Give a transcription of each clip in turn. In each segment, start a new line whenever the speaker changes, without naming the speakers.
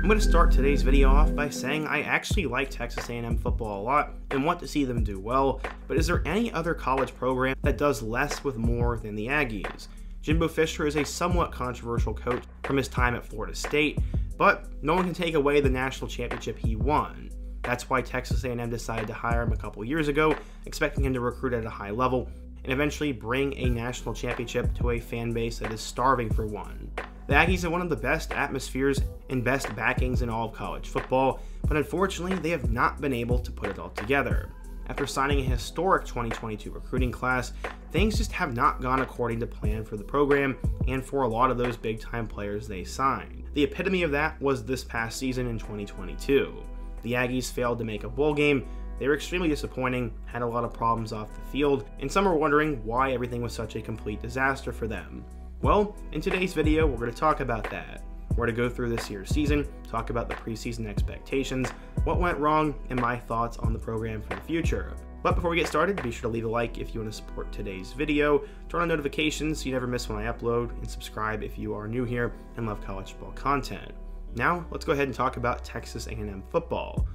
I'm going to start today's video off by saying I actually like Texas A&M football a lot and want to see them do well, but is there any other college program that does less with more than the Aggies? Jimbo Fisher is a somewhat controversial coach from his time at Florida State, but no one can take away the national championship he won. That's why Texas A&M decided to hire him a couple years ago, expecting him to recruit at a high level and eventually bring a national championship to a fan base that is starving for one. The Aggies have one of the best atmospheres and best backings in all of college football, but unfortunately they have not been able to put it all together. After signing a historic 2022 recruiting class, things just have not gone according to plan for the program and for a lot of those big-time players they signed. The epitome of that was this past season in 2022. The Aggies failed to make a bowl game, they were extremely disappointing, had a lot of problems off the field, and some are wondering why everything was such a complete disaster for them. Well, in today's video, we're going to talk about that. We're going to go through this year's season, talk about the preseason expectations, what went wrong, and my thoughts on the program for the future. But before we get started, be sure to leave a like if you want to support today's video, turn on notifications so you never miss when I upload, and subscribe if you are new here and love college football content. Now, let's go ahead and talk about Texas A&M football.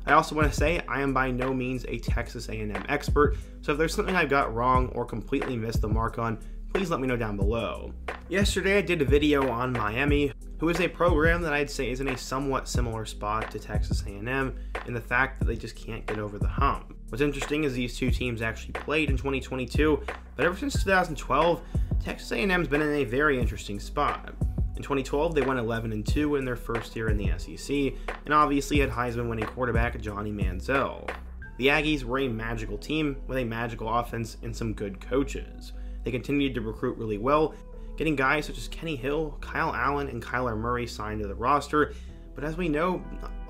I also want to say I am by no means a Texas A&M expert, so if there's something I got wrong or completely missed the mark on, please let me know down below. Yesterday I did a video on Miami, who is a program that I'd say is in a somewhat similar spot to Texas A&M in the fact that they just can't get over the hump. What's interesting is these two teams actually played in 2022, but ever since 2012, Texas A&M's been in a very interesting spot. In 2012, they went 11-2 in their first year in the SEC, and obviously had Heisman-winning quarterback Johnny Manziel. The Aggies were a magical team with a magical offense and some good coaches. They continued to recruit really well, getting guys such as Kenny Hill, Kyle Allen, and Kyler Murray signed to the roster, but as we know,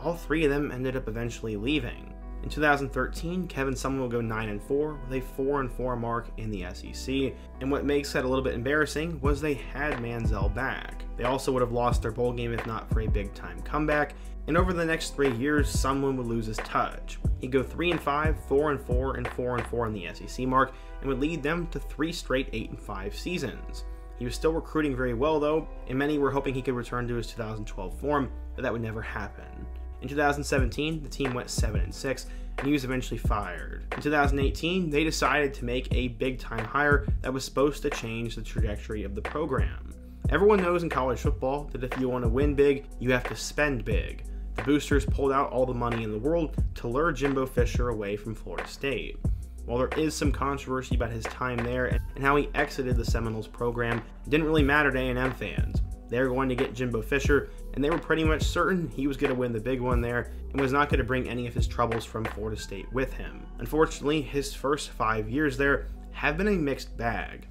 all three of them ended up eventually leaving. In 2013, Kevin Sumlin will go 9-4 with a 4-4 mark in the SEC, and what makes that a little bit embarrassing was they had Manziel back. They also would have lost their bowl game if not for a big-time comeback, and over the next 3 years, Sumlin would lose his touch. He'd go 3-5, 4-4, and 4-4 in the SEC mark, and would lead them to 3 straight 8-5 seasons. He was still recruiting very well though, and many were hoping he could return to his 2012 form, but that would never happen. In 2017, the team went 7-6, and he was eventually fired. In 2018, they decided to make a big-time hire that was supposed to change the trajectory of the program. Everyone knows in college football that if you want to win big, you have to spend big. The boosters pulled out all the money in the world to lure Jimbo Fisher away from Florida State. While there is some controversy about his time there and how he exited the Seminoles program, it didn't really matter to A&M fans. They were going to get Jimbo Fisher, and they were pretty much certain he was going to win the big one there and was not going to bring any of his troubles from Florida State with him. Unfortunately, his first 5 years there have been a mixed bag.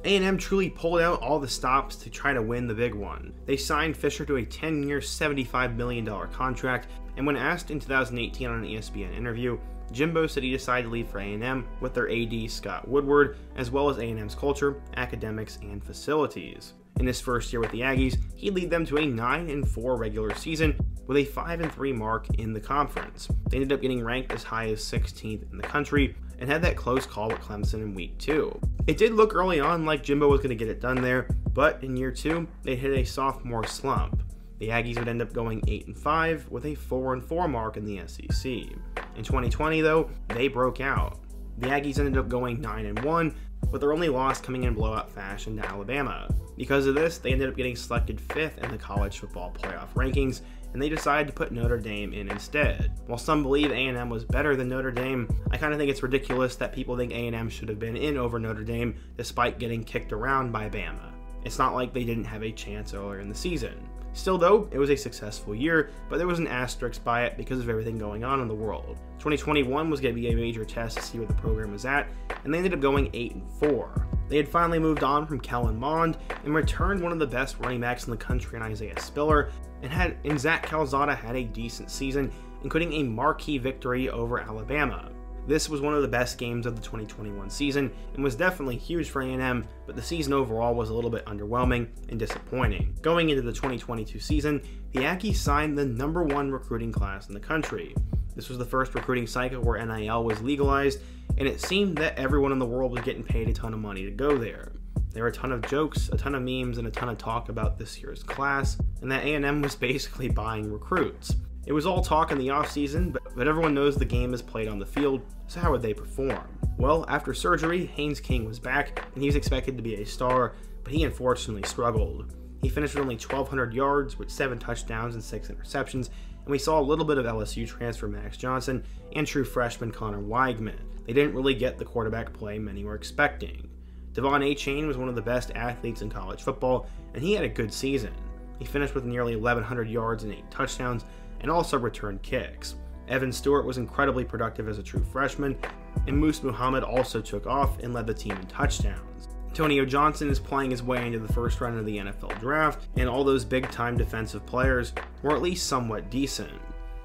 A&M truly pulled out all the stops to try to win the big one. They signed Fisher to a 10-year, $75 million contract, and when asked in 2018 on an ESPN interview, Jimbo said he decided to leave for A&M with their AD Scott Woodward, as well as A&M's culture, academics, and facilities. In his first year with the Aggies, he'd lead them to a 9-4 regular season with a 5-3 mark in the conference. They ended up getting ranked as high as 16th in the country and had that close call with Clemson in week 2. It did look early on like Jimbo was going to get it done there, but in year 2, they hit a sophomore slump. The Aggies would end up going 8-5 with a 4-4 mark in the SEC. In 2020 though, they broke out. The Aggies ended up going 9-1, with their only loss coming in blowout fashion to Alabama. Because of this, they ended up getting selected 5th in the college football playoff rankings, and they decided to put Notre Dame in instead. While some believe A&M was better than Notre Dame, I kind of think it's ridiculous that people think A&M should have been in over Notre Dame despite getting kicked around by Bama. It's not like they didn't have a chance earlier in the season. Still though, it was a successful year, but there was an asterisk by it because of everything going on in the world. 2021 was going to be a major test to see where the program was at, and they ended up going 8-4. They had finally moved on from Kellen Mond and returned one of the best running backs in the country in Isaiah Spiller, and Zach Calzada had a decent season, including a marquee victory over Alabama. This was one of the best games of the 2021 season and was definitely huge for A&M, but the season overall was a little bit underwhelming and disappointing. Going into the 2022 season, the Aggies signed the #1 recruiting class in the country. This was the first recruiting cycle where NIL was legalized, and it seemed that everyone in the world was getting paid a ton of money to go there. There were a ton of jokes, a ton of memes, and a ton of talk about this year's class, and that A&M was basically buying recruits. It was all talk in the offseason, but everyone knows the game is played on the field, so how would they perform? Well, after surgery, Haynes King was back, and he was expected to be a star, but he unfortunately struggled. He finished with only 1,200 yards with 7 touchdowns and 6 interceptions, and we saw a little bit of LSU transfer Max Johnson and true freshman Connor Weigman. They didn't really get the quarterback play many were expecting. Devon Achane was one of the best athletes in college football, and he had a good season. He finished with nearly 1,100 yards and 8 touchdowns, and also returned kicks. Evan Stewart was incredibly productive as a true freshman, and Moose Muhammad also took off and led the team in touchdowns. Antonio Johnson is playing his way into the first round of the NFL draft, and all those big-time defensive players were at least somewhat decent.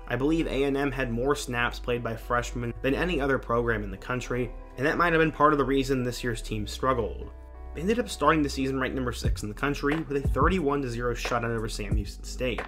I believe A&M had more snaps played by freshmen than any other program in the country, and that might have been part of the reason this year's team struggled. They ended up starting the season ranked number 6 in the country with a 31-0 shutout over Sam Houston State.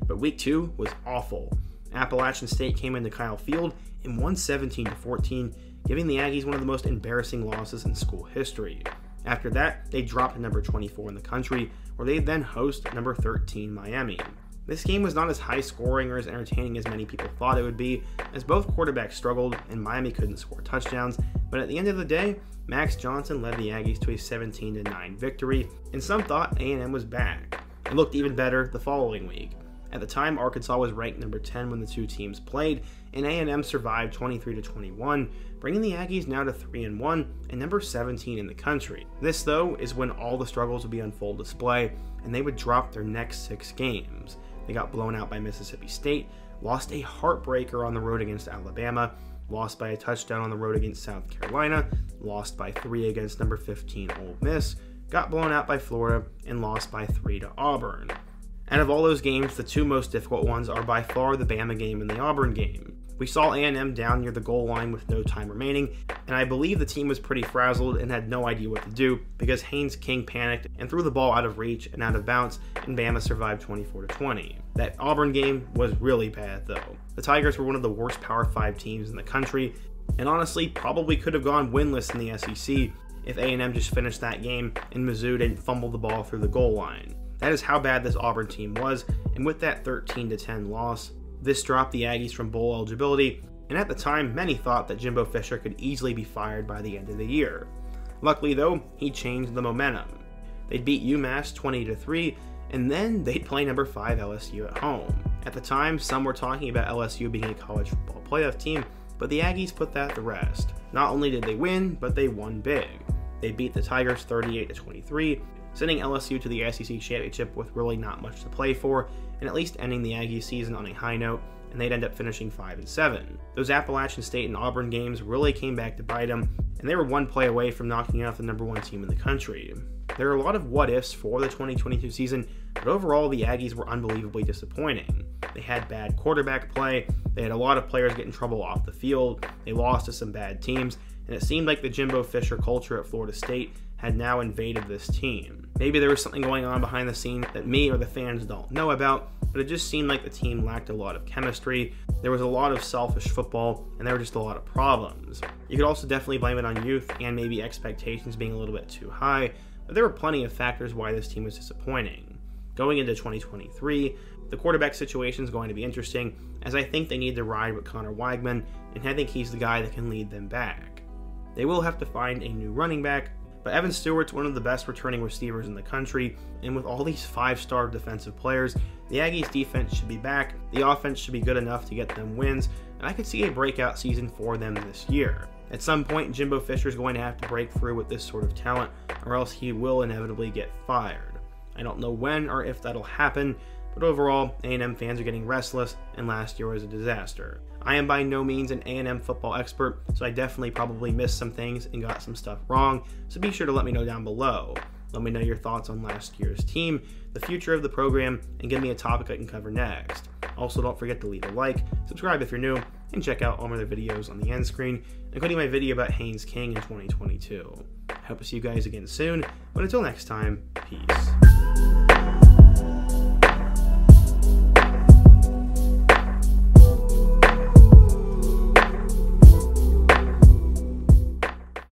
But week 2 was awful. Appalachian State came into Kyle Field and won 17-14, giving the Aggies one of the most embarrassing losses in school history. After that, they dropped to number 24 in the country, where they then host number 13 Miami. This game was not as high scoring or as entertaining as many people thought it would be, as both quarterbacks struggled and Miami couldn't score touchdowns, but at the end of the day, Max Johnson led the Aggies to a 17-9 victory, and some thought A&M was back. It looked even better the following week. At the time, Arkansas was ranked number 10 when the two teams played, and A&M survived 23-21, bringing the Aggies now to 3-1 and number 17 in the country. This, though, is when all the struggles would be on full display, and they would drop their next 6 games. They got blown out by Mississippi State, lost a heartbreaker on the road against Alabama, lost by a touchdown on the road against South Carolina, lost by 3 against number 15 Ole Miss, got blown out by Florida, and lost by 3 to Auburn. Out of all those games, the 2 most difficult ones are by far the Bama game and the Auburn game. We saw A&M down near the goal line with no time remaining, and I believe the team was pretty frazzled and had no idea what to do because Haynes King panicked and threw the ball out of reach and out of bounds, and Bama survived 24-20. That Auburn game was really bad, though. The Tigers were one of the worst Power 5 teams in the country, and honestly probably could have gone winless in the SEC if A&M just finished that game and Mizzou didn't fumble the ball through the goal line. That is how bad this Auburn team was, and with that 13-10 loss, this dropped the Aggies from bowl eligibility, and at the time, many thought that Jimbo Fisher could easily be fired by the end of the year. Luckily though, he changed the momentum. They'd beat UMass 20-3, and then they'd play number 5 LSU at home. At the time, some were talking about LSU being a college football playoff team, but the Aggies put that to rest. Not only did they win, but they won big. They beat the Tigers 38-23, sending LSU to the SEC Championship with really not much to play for, and at least ending the Aggie season on a high note, and they'd end up finishing 5-7. Those Appalachian State and Auburn games really came back to bite them, and they were 1 play away from knocking out the number 1 team in the country. There are a lot of what-ifs for the 2022 season, but overall the Aggies were unbelievably disappointing. They had bad quarterback play, they had a lot of players get in trouble off the field, they lost to some bad teams, and it seemed like the Jimbo Fisher culture at Florida State had now invaded this team. Maybe there was something going on behind the scenes that me or the fans don't know about, but it just seemed like the team lacked a lot of chemistry, there was a lot of selfish football, and there were just a lot of problems. You could also definitely blame it on youth and maybe expectations being a little bit too high, but there were plenty of factors why this team was disappointing. Going into 2023, the quarterback situation is going to be interesting, as I think they need to ride with Connor Weigman, and I think he's the guy that can lead them back. They will have to find a new running back, but Evan Stewart's one of the best returning receivers in the country, and with all these 5-star defensive players, the Aggies defense should be back, the offense should be good enough to get them wins, and I could see a breakout season for them this year. At some point, Jimbo Fisher is going to have to break through with this sort of talent, or else he will inevitably get fired. I don't know when or if that'll happen, but overall, A&M fans are getting restless, and last year was a disaster. I am by no means an A&M football expert, so I definitely probably missed some things and got some stuff wrong, so be sure to let me know down below. Let me know your thoughts on last year's team, the future of the program, and give me a topic I can cover next. Also, don't forget to leave a like, subscribe if you're new, and check out all my other videos on the end screen, including my video about Haynes King in 2022. I hope to see you guys again soon, but until next time, peace.